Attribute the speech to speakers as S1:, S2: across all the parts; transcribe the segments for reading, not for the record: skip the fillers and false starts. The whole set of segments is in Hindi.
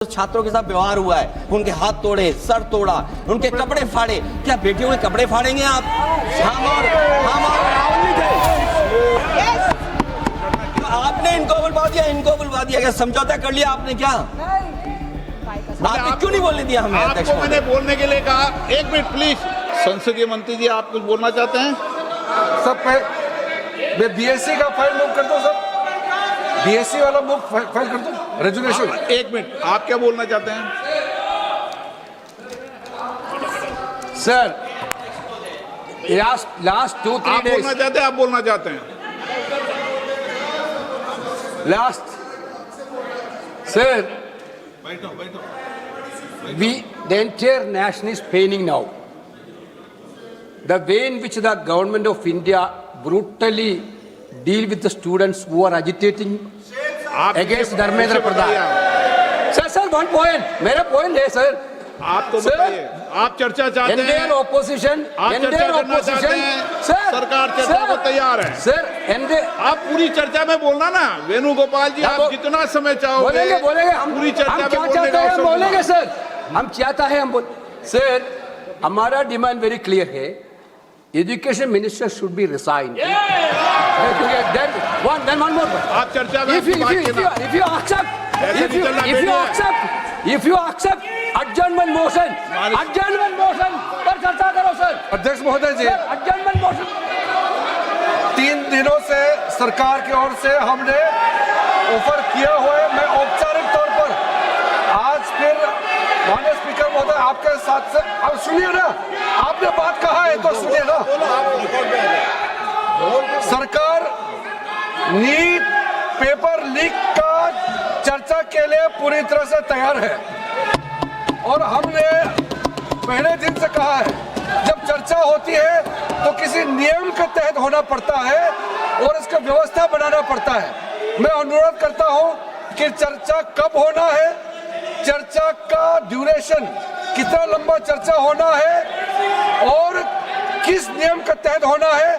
S1: छात्रों के साथ व्यवहार हुआ है, उनके हाथ तोड़े, सर तोड़ा, उनके कपड़े फाड़े। क्या बेटियों के कपड़े फाड़ेंगे आप? हम और राहुल जी थे। तो आपने इनको बुलवा दिया, क्या समझौता कर लिया आपने? क्या आपने क्यों नहीं बोलने दिया हमें?
S2: आपको मैंने बोलने के लिए कहा। एक मिनट प्लीज। संसदीय मंत्री जी, आप कुछ बोलना चाहते हैं?
S3: सब मैं बीएससी का फाइल मूव कर दो सर, बीएससी वाला मूव फाइल कर दो, रेजुलेशन।
S2: एक मिनट, आप क्या बोलना चाहते हैं?
S3: सर लास्ट 2-3
S2: आप
S3: days
S2: बोलना चाहते हैं? आप बोलना चाहते हैं?
S3: last sir the entire nation is paining now. The way in which the government of India brutally deal with the students who are agitating against Dharmendra Pradhan. Sir, one point. मेरा point है sir.
S2: आप तो बताइए, आप चर्चा चाहते हैं?
S3: Entire opposition,
S2: आप चर्चा करना चाहते हैं? सरकार चर्चा को तैयार है
S3: सर।
S2: आप पूरी चर्चा में बोलना ना, वेणुगोपाल जी, आप जितना समय चाहोगे
S3: बोलेंगे हम
S2: पूरी चर्चा में
S3: क्या चाहते हैं हम बोलेंगे सर। हम चाहता है हम सर, हमारा डिमांड वेरी क्लियर है। Education minister should be resign. Then one more.
S2: आप चर्चा में
S3: if you accept adjournment motion पर चर्चा करो सर। अध्यक्ष महोदय जी, adjournment motion 3 दिनों से सरकार की ओर से हमने ऑफर किया हुआ है। मैं औपचारिक तौर पर आज फिर माननीय स्पीकर महोदय आपके साथ से, अब सुनिए ना, आपने बात कहा है तो सुनिए ना। सरकार नीट पेपर लीक का चर्चा के लिए पूरी तरह से तैयार है और हमने पहले दिन से कहा है, जब चर्चा होती है तो किसी नियम के तहत होना पड़ता है और इसका व्यवस्था बनाना पड़ता है। मैं अनुरोध करता हूं कि चर्चा कब होना है, चर्चा का ड्यूरेशन, कितना लंबा चर्चा होना है और किस नियम के तहत होना है।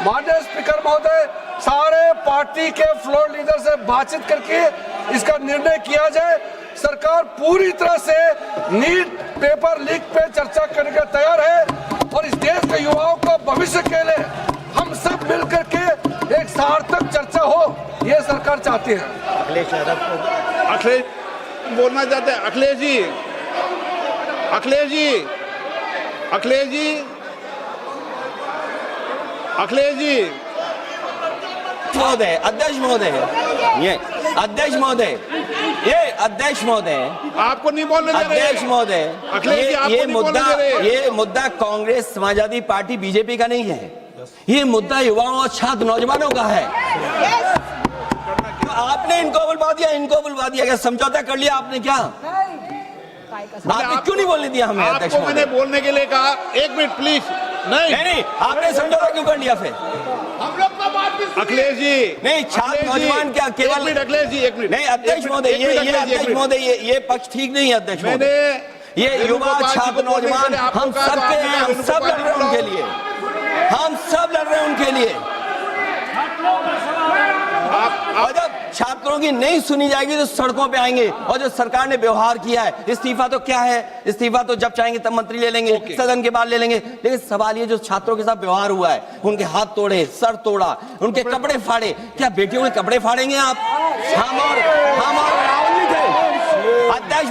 S3: माननीय स्पीकर महोदय, सारे पार्टी के फ्लोर लीडर से बातचीत करके इसका निर्णय किया जाए। सरकार पूरी तरह से नीट पेपर लीक पे चर्चा करने के तैयार है और इस देश के युवाओं का भविष्य के लिए हम सब मिलकर के एक सार्थक चर्चा हो, ये सरकार चाहती है।
S2: अखिलेश बोलना चाहते हैं? अखिलेश जी
S1: महोदय, अध्यक्ष महोदय,
S2: आपको नहीं बोलने दे रहे।
S1: अध्यक्ष महोदय,
S2: अखिलेश जी, आपको नहीं बोलने दे रहे।
S1: ये मुद्दा कांग्रेस, समाजवादी पार्टी, बीजेपी का नहीं है। ये मुद्दा युवाओं और छात्र नौजवानों का है। तो आपने इनको बुलवा दिया, क्या समझौता कर लिया आपने? क्या आपने क्यों नहीं बोलने दिया हमें? अध्यक्ष
S2: आपको मैंने बोलने के लिए कहा। एक मिनट प्लीज। नहीं,
S1: आपने समझौता क्यों कर लिया फिर?
S2: हम लोग का बात अखिलेश जी
S1: नहीं, छात्र नौजवान क्या केवल?
S2: अखिलेश जी, एक मिनट।
S1: नहीं अध्यक्ष महोदय, ये पक्ष ठीक नहीं है अध्यक्ष महोदय। ये युवा छात्र नौजवान हम सब के हैं, हम सब लड़ रहे हैं उनके लिए, हम सब लड़ रहे हैं उनके लिए। और जब छात्रों की नहीं सुनी जाएगी तो सड़कों पे आएंगे। और जो सरकार ने व्यवहार किया है, इस्तीफा तो क्या है, इस्तीफा तो जब चाहेंगे तब मंत्री ले लेंगे, सदन के बाद ले लेंगे। लेकिन सवाल ये, जो छात्रों के साथ व्यवहार हुआ है, उनके हाथ तोड़े, सर तोड़ा, उनके कपड़े फाड़े। क्या बेटियों के कपड़े फाड़ेंगे आप? हम और राहुल जी थे। अध्यक्ष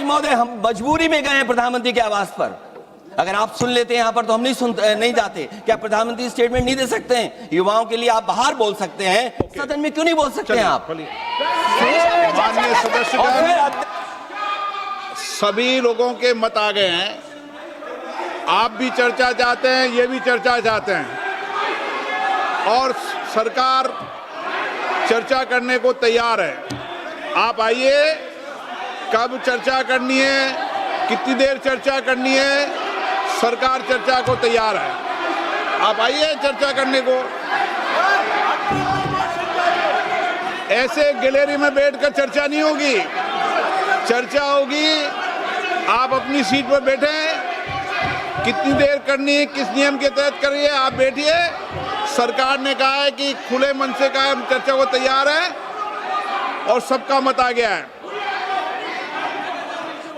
S1: महोदय, हम मजबूरी में गए हैं प्रधानमंत्री के आवास पर। अगर आप सुन लेते हैं यहाँ पर तो हम नहीं जाते। क्या प्रधानमंत्री स्टेटमेंट नहीं दे सकते हैं? युवाओं के लिए आप बाहर बोल सकते हैं, सदन में क्यों नहीं बोल सकते हैं आप?
S2: माननीय सदस्यगण, सभी लोगों के मत आ गए हैं। आप भी चर्चा चाहते हैं, ये भी चर्चा चाहते हैं और सरकार चर्चा करने को तैयार है। आप आइए, कब चर्चा करनी है, कितनी देर चर्चा करनी है, सरकार चर्चा को तैयार है। आप आइए चर्चा करने को। ऐसे गैलरी में बैठकर चर्चा नहीं होगी, चर्चा होगी। आप अपनी सीट पर बैठे, कितनी देर करनी है, किस नियम के तहत करिए, आप बैठिए। सरकार ने कहा है कि खुले मन से कहा है, हम चर्चा को तैयार है और सबका मत आ गया है।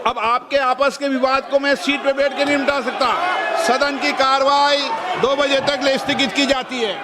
S2: अब आपके आपस के विवाद को मैं सीट पे बैठ के नहीं मिटा सकता। सदन की कार्रवाई 2 बजे तक स्थगित की जाती है।